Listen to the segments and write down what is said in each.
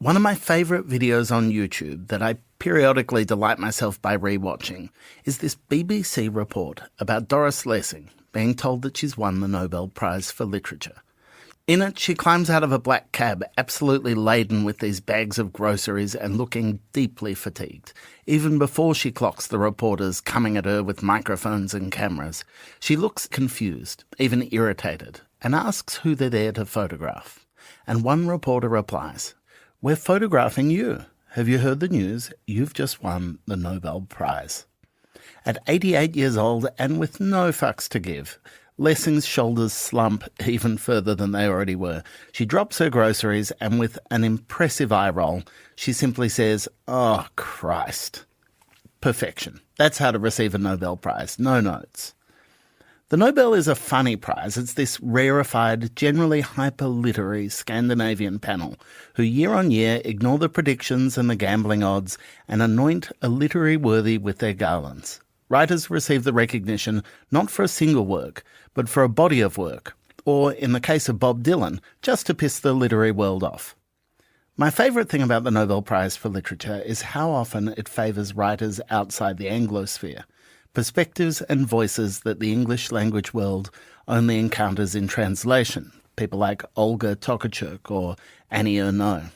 One of my favourite videos on YouTube that I periodically delight myself by rewatching is this BBC report about Doris Lessing being told that she's won the Nobel Prize for Literature. In it, she climbs out of a black cab absolutely laden with these bags of groceries and looking deeply fatigued. Even before she clocks the reporters coming at her with microphones and cameras, she looks confused, even irritated, and asks who they're there to photograph. And one reporter replies, "We're photographing you. Have you heard the news? You've just won the Nobel Prize." At 88 years old and with no fucks to give, Lessing's shoulders slump even further than they already were. She drops her groceries and with an impressive eye roll, she simply says, "Oh, Christ." Perfection. That's how to receive a Nobel Prize. No notes. The Nobel is a funny prize. It's this rarefied, generally hyper-literary Scandinavian panel who year on year ignore the predictions and the gambling odds and anoint a literary worthy with their garlands. Writers receive the recognition not for a single work, but for a body of work, or, in the case of Bob Dylan, just to piss the literary world off. My favourite thing about the Nobel Prize for Literature is how often it favours writers outside the Anglosphere, perspectives and voices that the English language world only encounters in translation, people like Olga Tokarczuk or Annie Ernaux.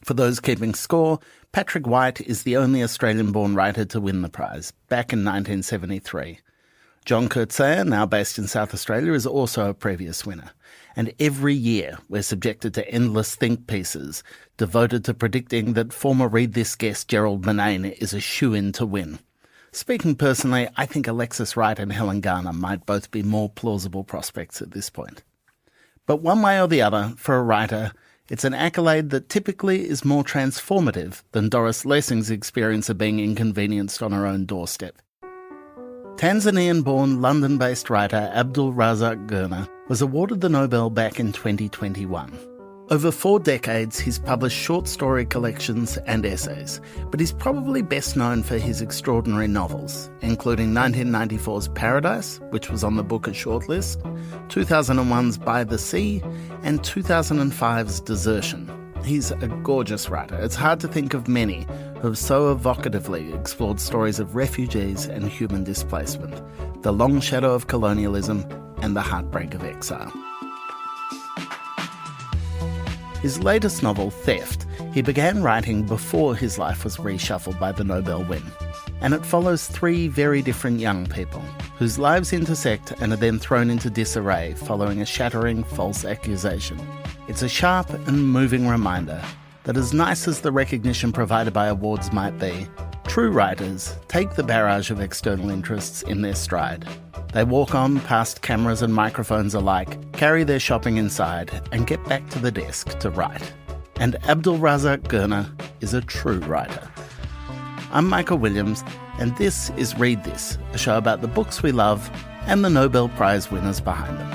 For those keeping score, Patrick White is the only Australian-born writer to win the prize, back in 1973. John Coetzee, now based in South Australia, is also a previous winner. And every year we're subjected to endless think pieces devoted to predicting that former Read This guest Gerald Murnane is a shoo-in to win. Speaking personally, I think Alexis Wright and Helen Garner might both be more plausible prospects at this point. But one way or the other, for a writer, it's an accolade that typically is more transformative than Doris Lessing's experience of being inconvenienced on her own doorstep. Tanzanian-born, London-based writer Abdulrazak Gurnah was awarded the Nobel back in 2021. Over 4 decades, he's published short story collections and essays, but he's probably best known for his extraordinary novels, including 1994's Paradise, which was on the Booker shortlist, 2001's By the Sea, and 2005's Desertion. He's a gorgeous writer. It's hard to think of many who have so evocatively explored stories of refugees and human displacement, the long shadow of colonialism, and the heartbreak of exile. His latest novel, Theft, he began writing before his life was reshuffled by the Nobel win. And it follows 3 very different young people, whose lives intersect and are then thrown into disarray following a shattering false accusation. It's a sharp and moving reminder that as nice as the recognition provided by awards might be, true writers take the barrage of external interests in their stride. They walk on past cameras and microphones alike, carry their shopping inside, and get back to the desk to write. And Abdulrazak Gurnah is a true writer. I'm Michael Williams, and this is Read This, a show about the books we love and the Nobel Prize winners behind them.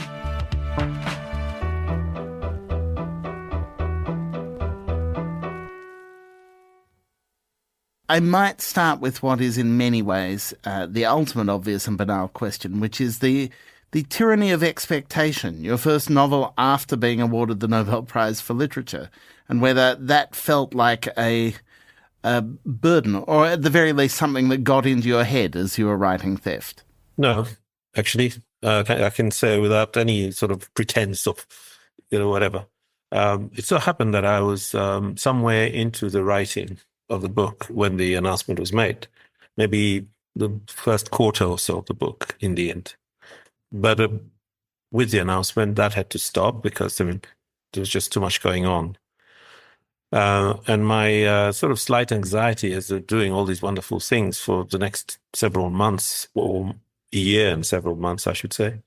I might start with what is in many ways the ultimate obvious and banal question, which is the tyranny of expectation, your first novel after being awarded the Nobel Prize for Literature, and whether that felt like a burden, or at the very least something that got into your head as you were writing Theft. No, actually, I can say without any sort of pretense of, whatever. It so happened that I was somewhere into the writing of the book when the announcement was made, maybe the first quarter or so of the book in the end. But with the announcement, that had to stop because, there was just too much going on. And my sort of slight anxiety as they're doing all these wonderful things for the next several months, or a year and several months, I should say,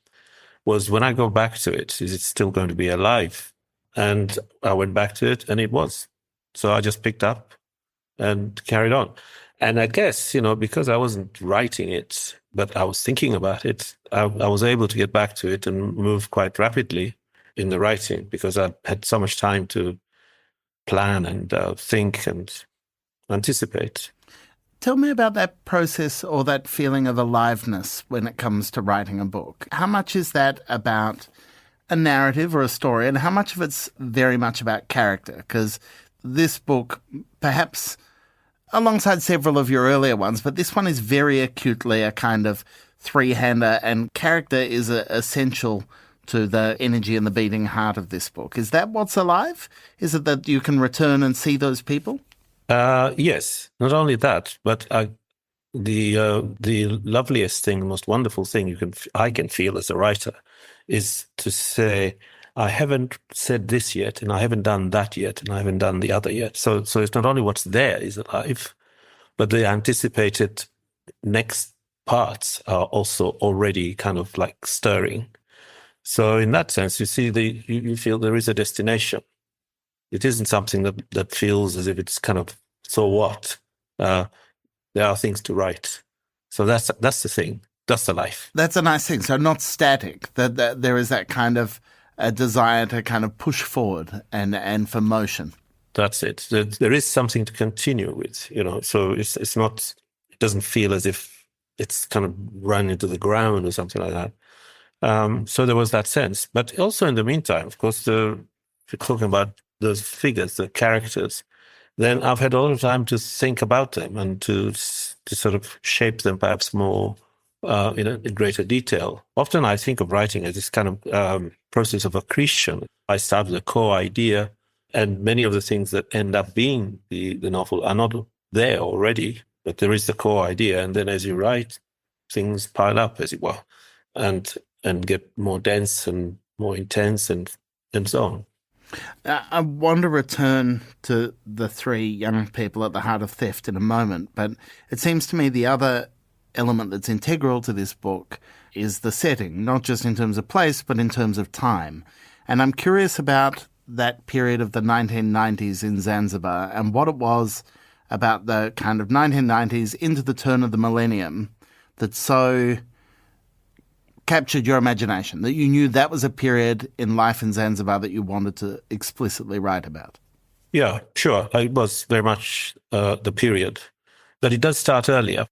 was when I go back to it, is it still going to be alive? And I went back to it and it was. So I just picked up and carried on. And I guess, because I wasn't writing it, but I was thinking about it, I was able to get back to it and move quite rapidly in the writing because I had so much time to plan and think and anticipate. Tell me about that process or that feeling of aliveness when it comes to writing a book. How much is that about a narrative or a story, and how much of it's very much about character? Because this book, perhaps alongside several of your earlier ones, but this one is very acutely a kind of three-hander, and character is essential to the energy and the beating heart of this book. Is that what's alive? Is it that you can return and see those people? Yes, not only that, but the loveliest thing, the most wonderful thing I can feel as a writer is to say, I haven't said this yet, and I haven't done that yet, and I haven't done the other yet. So it's not only what's there is alive, but the anticipated next parts are also already kind of like stirring. So in that sense, you see, you feel there is a destination. It isn't something that feels as if it's kind of, so what? There are things to write. So that's the thing. That's the life. That's a nice thing. So not static, that there is that kind of a desire to kind of push forward and for motion. That's it. There is something to continue with, so it's not, it doesn't feel as if it's kind of run into the ground or something like that. So there was that sense. But also in the meantime, of course, if you're talking about those figures, the characters, then I've had a lot of time to think about them and to sort of shape them perhaps more in greater detail. Often I think of writing as this kind of process of accretion. I start with a core idea, and many of the things that end up being the novel are not there already, but there is the core idea. And then as you write, things pile up, as it were, and get more dense and more intense and so on. I want to return to the three young people at the heart of theft in a moment, but it seems to me the other element that's integral to this book is the setting, not just in terms of place, but in terms of time. And I'm curious about that period of the 1990s in Zanzibar and what it was about the kind of 1990s into the turn of the millennium that so captured your imagination, that you knew that was a period in life in Zanzibar that you wanted to explicitly write about. Yeah, sure. It was very much the period, but it does start earlier.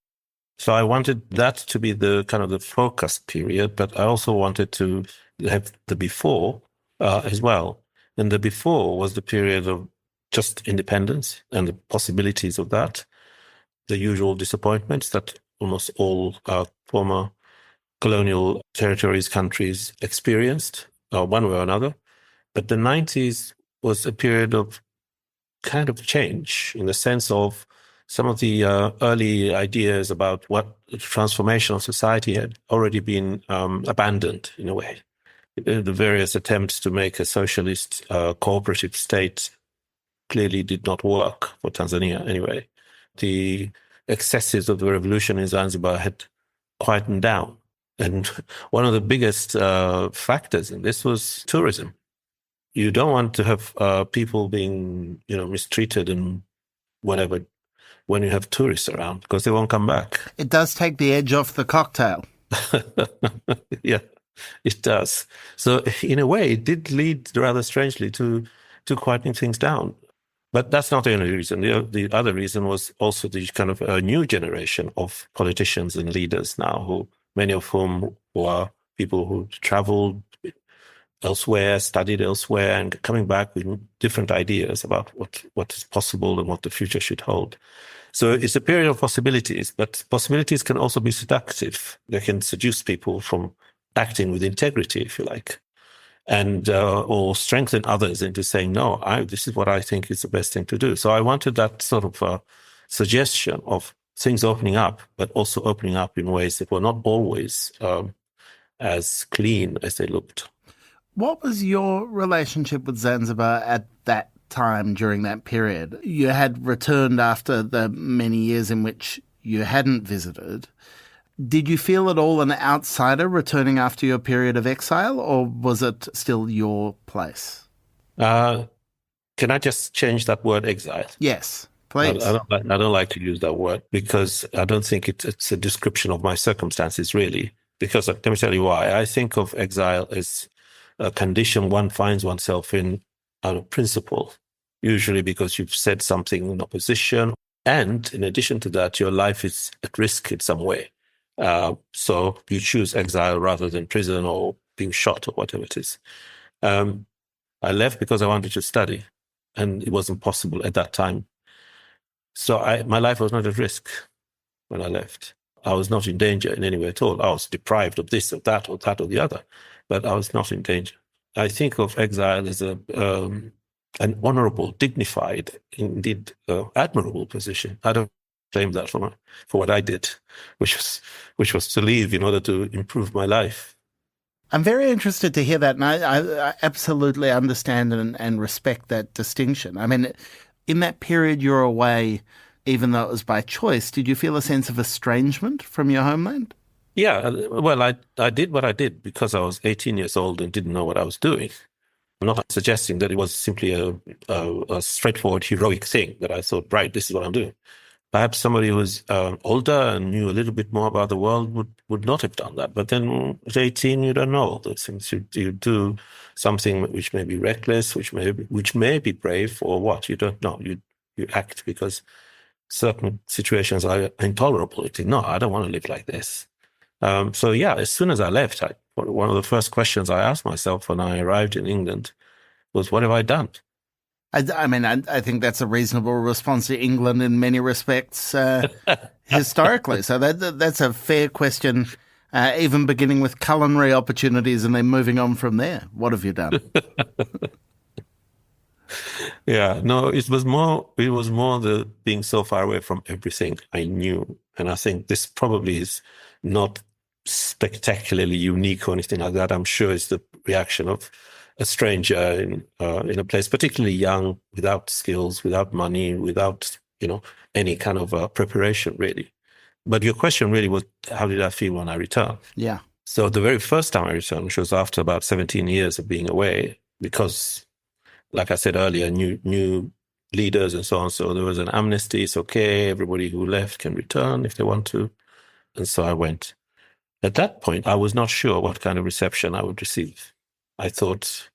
So I wanted that to be the kind of the focused period, but I also wanted to have the before as well. And the before was the period of just independence and the possibilities of that, the usual disappointments that almost all former colonial territories, countries experienced one way or another. But the 90s was a period of kind of change in the sense of some of the early ideas about what the transformation of society had already been abandoned in a way. The various attempts to make a socialist cooperative state clearly did not work for Tanzania anyway. The excesses of the revolution in Zanzibar had quietened down. And one of the biggest factors in this was tourism. You don't want to have people being, mistreated and whatever when you have tourists around, because they won't come back. It does take the edge off the cocktail. Yeah, it does. So in a way, it did lead rather strangely to quietening things down. But that's not the only reason. The other reason was also the kind of a new generation of politicians and leaders now, many of whom were people who traveled elsewhere, studied elsewhere, and coming back with different ideas about what is possible and what the future should hold. So it's a period of possibilities, but possibilities can also be seductive. They can seduce people from acting with integrity, if you like, and or strengthen others into saying, no, this is what I think is the best thing to do. So I wanted that sort of suggestion of things opening up, but also opening up in ways that were not always as clean as they looked. What was your relationship with Zanzibar at that time during that period? You had returned after the many years in which you hadn't visited. Did you feel at all an outsider returning after your period of exile, or was it still your place? Can I just change that word exile? Yes, please. I don't like to use that word because I don't think it's a description of my circumstances, really. Because let me tell you why. I think of exile as a condition one finds oneself in out of principle, usually because you've said something in opposition. And in addition to that, your life is at risk in some way. So you choose exile rather than prison or being shot or whatever it is. I left because I wanted to study. and it wasn't possible at that time. So my life was not at risk when I left. I was not in danger in any way at all. I was deprived of this or that or that or the other, but I was not in danger. I think of exile as an honorable, dignified, indeed admirable position. I don't claim that for what I did, which was to leave in order to improve my life. I'm very interested to hear that, and I absolutely understand and respect that distinction. I mean, in that period you're away, even though it was by choice, did you feel a sense of estrangement from your homeland? Yeah, well, I did what I did because I was 18 years old and didn't know what I was doing. I'm not suggesting that it was simply a straightforward, heroic thing that I thought, right, this is what I'm doing. Perhaps somebody who was older and knew a little bit more about the world would not have done that. But then at 18, you don't know all those things. You do something which may be reckless, which may be brave, or what, you don't know. You act because certain situations are intolerable. You think, no, I don't want to live like this. So yeah, as soon as I left, one of the first questions I asked myself when I arrived in England was, what have I done? I mean, I think that's a reasonable response to England in many respects historically. So that's a fair question, even beginning with culinary opportunities and then moving on from there. What have you done? Yeah, no, it was more the being so far away from everything I knew. And I think this probably is not spectacularly unique or anything like that. I'm sure it's the reaction of a stranger in a place, particularly young, without skills, without money, without, any kind of preparation, really. But your question really was, how did I feel when I returned? Yeah. So the very first time I returned, which was after about 17 years of being away, because, like I said earlier, new leaders and so on. So there was an amnesty. It's okay. Everybody who left can return if they want to. And so I went. At that point, I was not sure what kind of reception I would receive. I thought,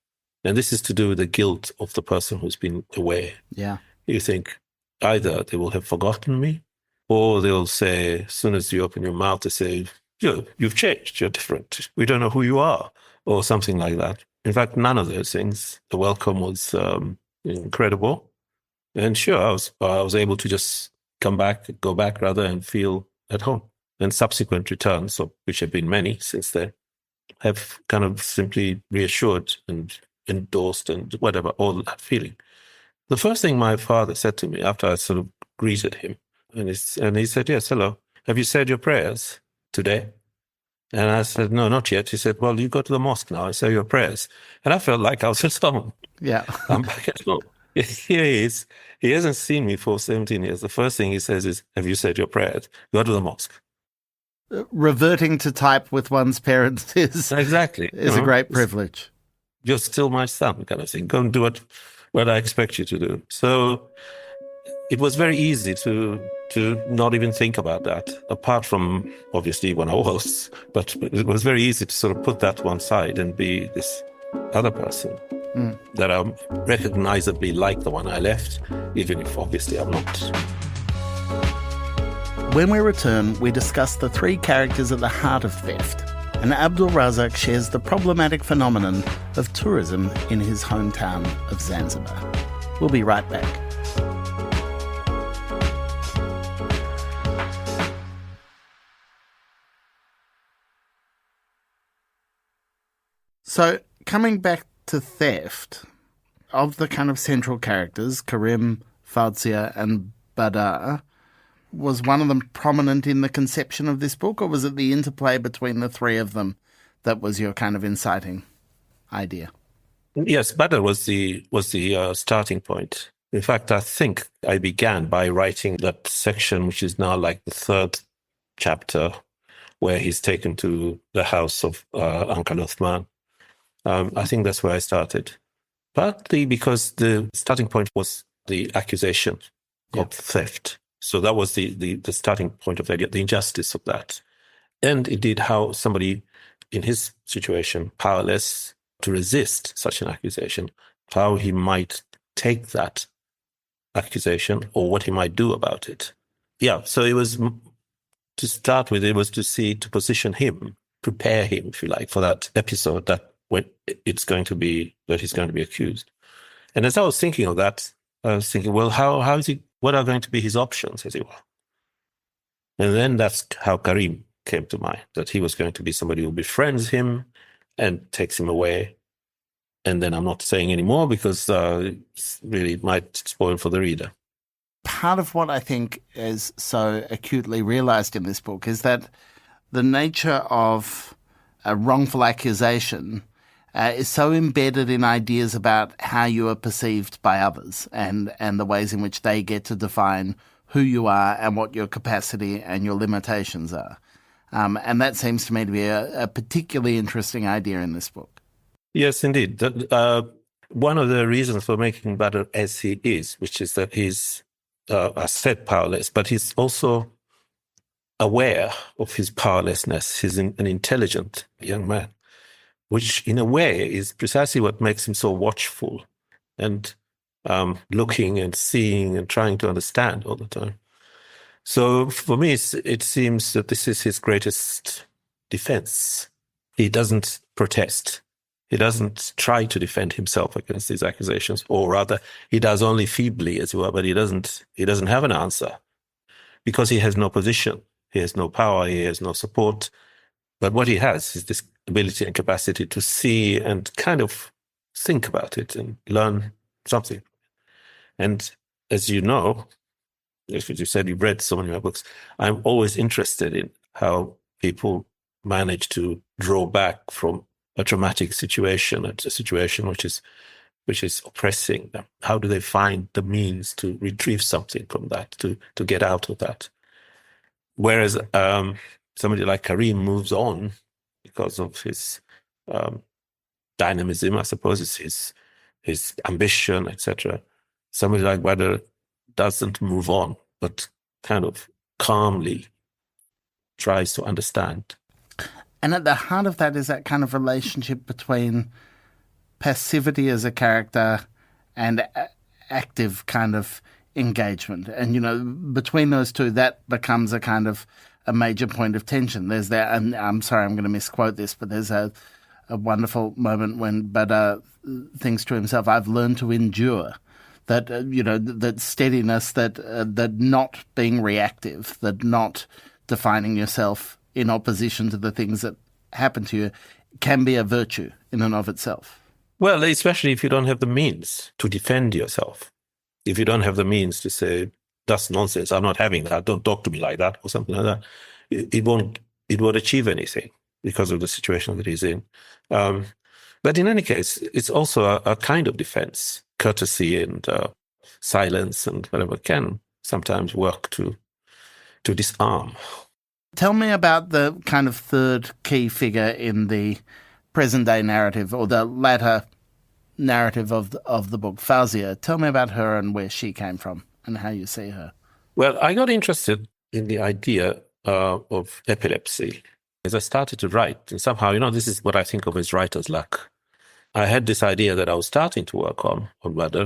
and this is to do with the guilt of the person who's been away. Yeah. You think either they will have forgotten me, or they'll say, as soon as you open your mouth, they say, you've changed, you're different, we don't know who you are, or something like that. In fact, none of those things. The welcome was incredible. And sure, I was able to just go back rather, and feel at home. And subsequent returns, which have been many since then, have kind of simply reassured and endorsed and whatever, all that feeling. The first thing my father said to me after I sort of greeted him, and he said, yes, hello, have you said your prayers today? And I said, no, not yet. He said, well, you go to the mosque now and say your prayers. And I felt like I was at home. Yeah. I'm back at home. Here he is. He hasn't seen me for 17 years. The first thing he says is, have you said your prayers? Go to the mosque. Reverting to type with one's parents is exactly a great privilege. You're still my son, kind of thing. Go and do what I expect you to do. So it was very easy to not even think about that, apart from obviously when I was. But it was very easy to sort of put that one side and be this other person that I'm recognizably like the one I left, even if obviously I'm not. When we return, we discuss the three characters at the heart of theft, and Abdulrazak shares the problematic phenomenon of tourism in his hometown of Zanzibar. We'll be right back. So, coming back to theft, of the kind of central characters, Karim, Fawzia and Badar, was one of them prominent in the conception of this book, or was it the interplay between the three of them that was your kind of inciting idea? Yes, Badr was the starting point. In fact, I think I began by writing that section, which is now like the third chapter, where he's taken to the house of Uncle Uthman. I think that's where I started. Partly because the starting point was the accusation of theft. So that was the starting point of the idea, the injustice of that. And indeed how somebody in his situation, powerless to resist such an accusation, how he might take that accusation or what he might do about it. Yeah, so it was, to start with, it was to position him, prepare him, if you like, for that episode that when he's going to be accused. And as I was thinking of that, I was thinking, well, how is he? What are going to be his options, as it were? And then that's how Karim came to mind, that he was going to be somebody who befriends him and takes him away. And then I'm not saying any more because it might spoil for the reader. Part of what I think is so acutely realised in this book is that the nature of a wrongful accusation is so embedded in ideas about how you are perceived by others and the ways in which they get to define who you are and what your capacity and your limitations are. And that seems to me to be a particularly interesting idea in this book. Yes, indeed. One of the reasons for making Badr as he is, which is that he's, I said powerless, but he's also aware of his powerlessness. He's an intelligent young man, which in a way is precisely what makes him so watchful and looking and seeing and trying to understand all the time. So for me, it seems that this is his greatest defense. He doesn't protest. He doesn't try to defend himself against these accusations, or rather, he does only feebly, as it were, but he doesn't have an answer because he has no position. He has no power. He has no support. But what he has is this ability and capacity to see and kind of think about it and learn something. And as you know, as you said, you've read so many of my books, I'm always interested in how people manage to draw back from a traumatic situation, a situation which is oppressing them. How do they find the means to retrieve something from that, to get out of that? Whereas somebody like Karim moves on because of his dynamism, I suppose, is his ambition, etc. Somebody like Badr doesn't move on, but kind of calmly tries to understand. And at the heart of that is that kind of relationship between passivity as a character and active kind of engagement. And, you know, between those two, that becomes a kind of a major point of tension. There's that, and I'm sorry, I'm going to misquote this, but there's a wonderful moment when Badr thinks to himself, I've learned to endure. That, that steadiness, that not being reactive, that not defining yourself in opposition to the things that happen to you can be a virtue in and of itself. Well, especially if you don't have the means to defend yourself. If you don't have the means to say, that's nonsense, I'm not having that, don't talk to me like that, or something like that, it won't achieve anything because of the situation that he's in. But in any case, it's also a kind of defense. Courtesy and silence and whatever can sometimes work to disarm. Tell me about the kind of third key figure in the present-day narrative, or the latter narrative of the book, Fawzia. Tell me about her and where she came from and how you see her. Well, I got interested in the idea of epilepsy as I started to write. And somehow, this is what I think of as writer's luck. I had this idea that I was starting to work on Badr,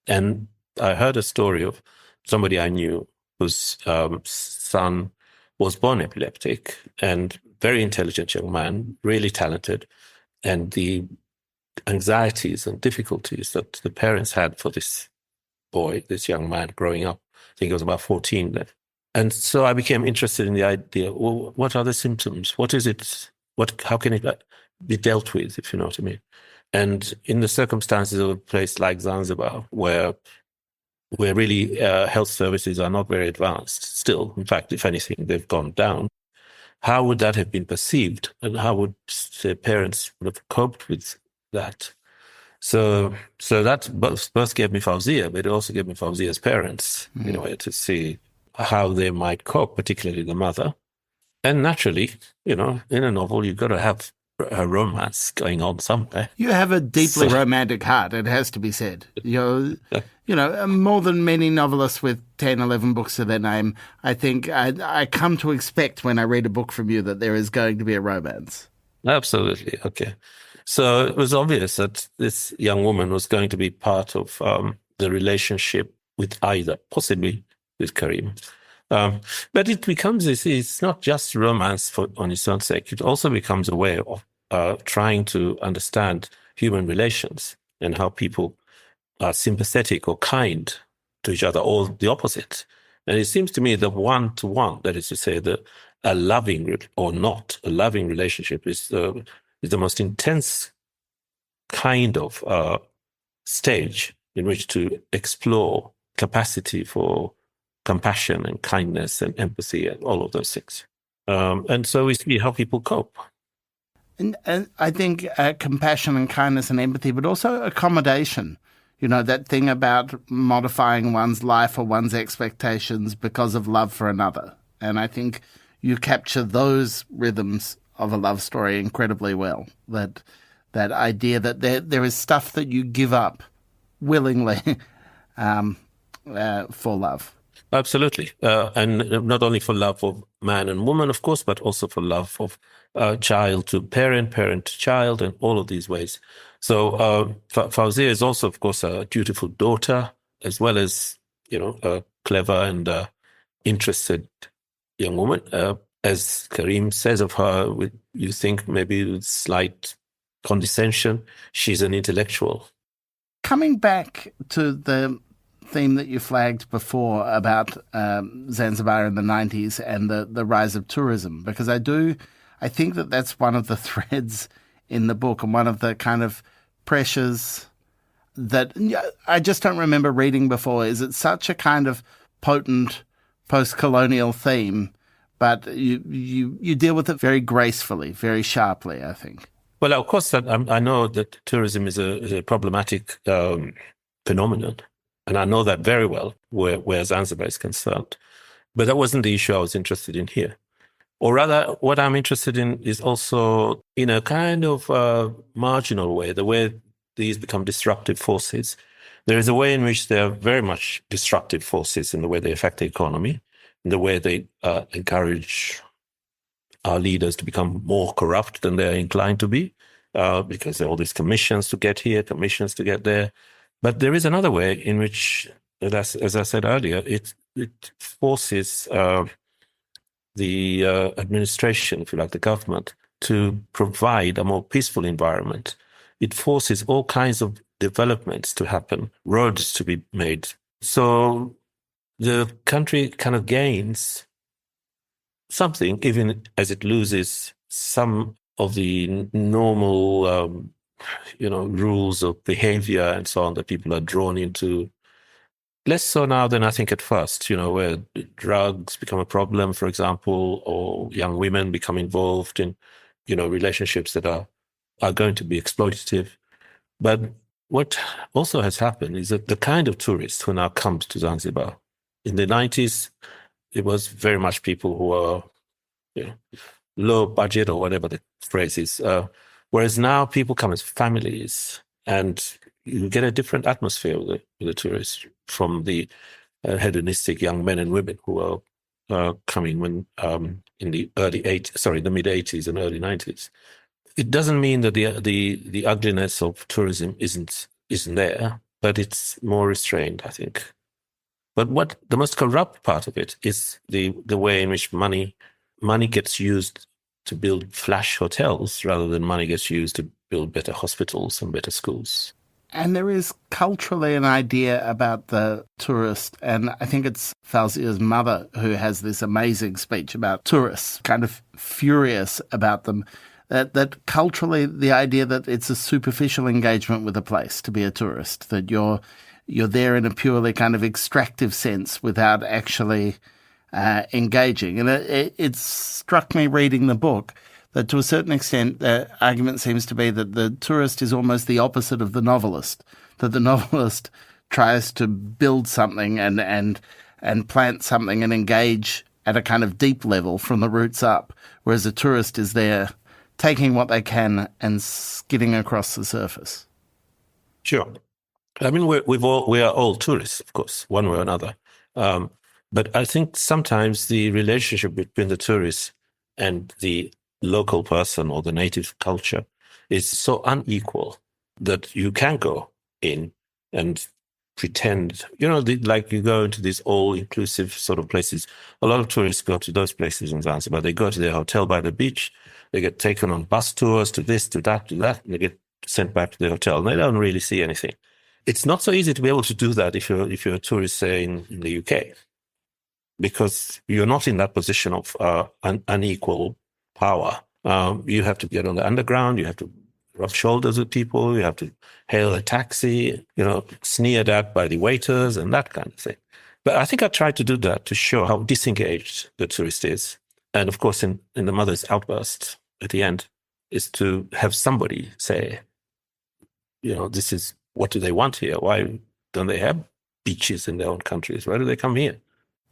and I heard a story of somebody I knew whose son was born epileptic, and very intelligent young man, really talented, and the anxieties and difficulties that the parents had for this boy, this young man growing up. I think he was about 14 then. And so I became interested in the idea, well, what are the symptoms? What is it? How can it be dealt with, if you know what I mean? And in the circumstances of a place like Zanzibar, where really health services are not very advanced still, in fact, if anything, they've gone down, how would that have been perceived? And how would the parents would have coped with that? So that both gave me Fawzia, but it also gave me Fawzia's parents, in a way, to see how they might cope, particularly the mother. And naturally, in a novel, you've got to have a romance going on somewhere. You have a deeply romantic heart, it has to be said. More than many novelists with 10, 11 books to their name, I think I come to expect when I read a book from you that there is going to be a romance. Absolutely. Okay. So it was obvious that this young woman was going to be part of the relationship with Aida, possibly with Karim. But it becomes it's not just romance on its own sake. It also becomes a way of trying to understand human relations and how people are sympathetic or kind to each other, or the opposite. And it seems to me the one-to-one, that is to say, a loving or not a loving relationship is the most intense kind of stage in which to explore capacity for compassion and kindness and empathy and all of those things. And so we see how people cope. And I think compassion and kindness and empathy, but also accommodation. You know, that thing about modifying one's life or one's expectations because of love for another. And I think you capture those rhythms of a love story incredibly well. That idea that there is stuff that you give up willingly for love. Absolutely. And not only for love of man and woman, of course, but also for love of child to parent, parent to child, and all of these ways. So Fawzia is also, of course, a dutiful daughter, as well as, a clever and interested young woman. As Karim says of her, you think maybe with slight condescension, she's an intellectual. Coming back to the theme that you flagged before about Zanzibar in the 90s and the rise of tourism, because I think that that's one of the threads in the book and one of the kind of pressures that I just don't remember reading before. Is it such a kind of potent post-colonial theme, but you deal with it very gracefully, very sharply, I think. Well, of course, I know that tourism is a problematic phenomenon, and I know that very well where Zanzibar is concerned. But that wasn't the issue I was interested in here. Or rather, what I'm interested in is also in a kind of marginal way, the way these become disruptive forces. There is a way in which they are very much disruptive forces in the way they affect the economy, in the way they encourage our leaders to become more corrupt than they're inclined to be, because there are all these commissions to get here, commissions to get there. But there is another way in which, as I said earlier, it forces the administration, if you like, the government, to provide a more peaceful environment. It forces all kinds of developments to happen, roads to be made. So the country kind of gains something, even as it loses some of the normal, rules of behavior and so on that people are drawn into. Less so now than I think at first, where drugs become a problem, for example, or young women become involved in, relationships that are going to be exploitative. But what also has happened is that the kind of tourist who now comes to Zanzibar, in the 90s, it was very much people who are low budget or whatever the phrase is. Whereas now people come as families, and you get a different atmosphere with the tourists from the hedonistic young men and women who are coming when in the the mid 80s and early 90s. It doesn't mean that the ugliness of tourism isn't there, but it's more restrained, I think. But what the most corrupt part of it is the way in which money gets used to build flash hotels rather than money gets used to build better hospitals and better schools. And there is culturally an idea about the tourist, and I think it's Fawzia's mother who has this amazing speech about tourists, kind of furious about them, that culturally the idea that it's a superficial engagement with a place to be a tourist, that you're there in a purely kind of extractive sense without actually engaging. And it struck me reading the book that to a certain extent, the argument seems to be that the tourist is almost the opposite of the novelist, that the novelist tries to build something and plant something and engage at a kind of deep level from the roots up, whereas a tourist is there taking what they can and skidding across the surface. Sure. I mean, we are all tourists, of course, one way or another. But I think sometimes the relationship between the tourist and the local person or the native culture is so unequal that you can go in and pretend, like you go into these all-inclusive sort of places. A lot of tourists go to those places in Zanzibar. They go to their hotel by the beach. They get taken on bus tours to this, to that, and they get sent back to the hotel. And they don't really see anything. It's not so easy to be able to do that if you're a tourist, say, in the UK, because you're not in that position of unequal power. You have to get on the underground, you have to rub shoulders with people, you have to hail a taxi, sneered at by the waiters and that kind of thing. But I think I tried to do that to show how disengaged the tourist is. And of course, in the mother's outburst at the end, is to have somebody say, this is, what do they want here? Why don't they have beaches in their own countries? Why do they come here?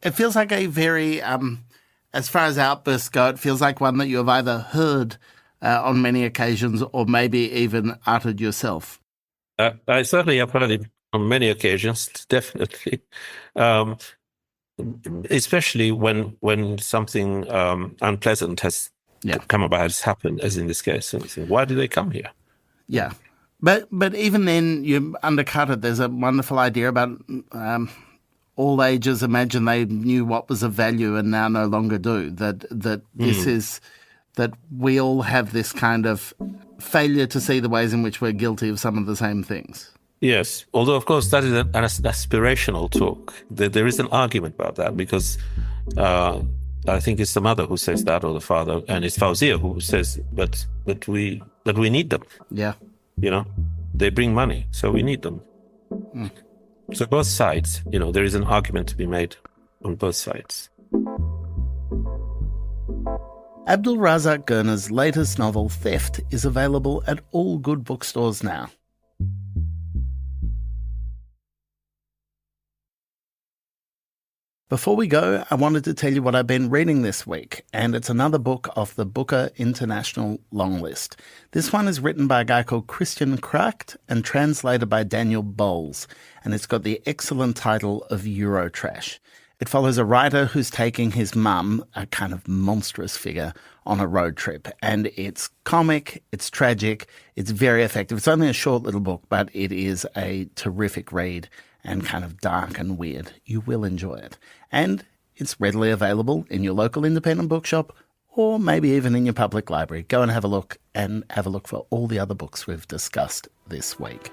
It feels like a very, as far as outbursts go, it feels like one that you have either heard on many occasions or maybe even uttered yourself. I certainly have heard it on many occasions, definitely. Especially when something unpleasant has come about, has happened, as in this case. And you think, why do they come here? Yeah. But even then, you undercut it. There's a wonderful idea about all ages imagine they knew what was of value and now no longer do. That this is, that we all have this kind of failure to see the ways in which we're guilty of some of the same things. Yes, although, of course, that is an aspirational talk. There is an argument about that because I think it's the mother who says that, or the father, and it's Fawzia who says, but we need them. Yeah. They bring money, so we need them. So both sides, there is an argument to be made on both sides. Abdulrazak Gurnah's latest novel, Theft, is available at all good bookstores now. Before we go, I wanted to tell you what I've been reading this week, and it's another book off the Booker International long list. This one is written by a guy called Christian Kracht and translated by Daniel Bowles, and it's got the excellent title of Eurotrash. It follows a writer who's taking his mum, a kind of monstrous figure, on a road trip, and it's comic, it's tragic, it's very effective. It's only a short little book, but it is a terrific read and kind of dark and weird. You will enjoy it. And it's readily available in your local independent bookshop or maybe even in your public library. Go and have a look, and have a look for all the other books we've discussed this week.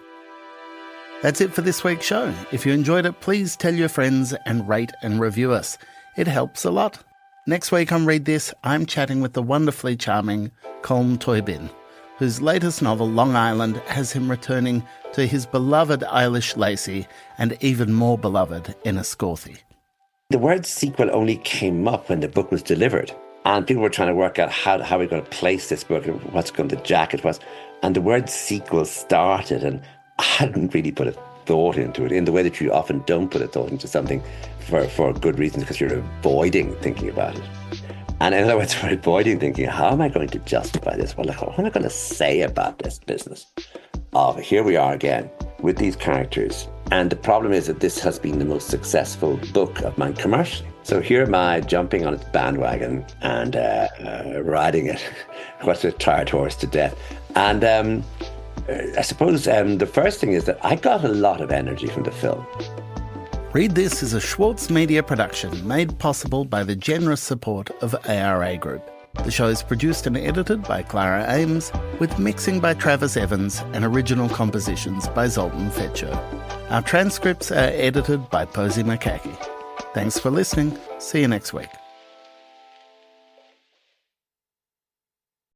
That's it for this week's show. If you enjoyed it, please tell your friends and rate and review us. It helps a lot. Next week on Read This, I'm chatting with the wonderfully charming Colm Tóibín, whose latest novel, Long Island, has him returning to his beloved Eilish Lacey and even more beloved Enniscorthy. The word sequel only came up when the book was delivered, and people were trying to work out how we're going to place this book and what's going to jacket was, and the word sequel started, and I hadn't really put a thought into it in the way that you often don't put a thought into something for good reasons, because you're avoiding thinking about it. And in other words, we're avoiding thinking, how am I going to justify this? Well, what am I going to say about this business? Here we are again with these characters. And the problem is that this has been the most successful book of mine commercially. So here am I jumping on its bandwagon and riding it. What's a tired horse to death? And I suppose the first thing is that I got a lot of energy from the film. Read This is a Schwartz Media production made possible by the generous support of ARA Group. The show is produced and edited by Clara Ames, with mixing by Travis Evans and original compositions by Zoltan Fetcher. Our transcripts are edited by Posey Makaki. Thanks for listening. See you next week.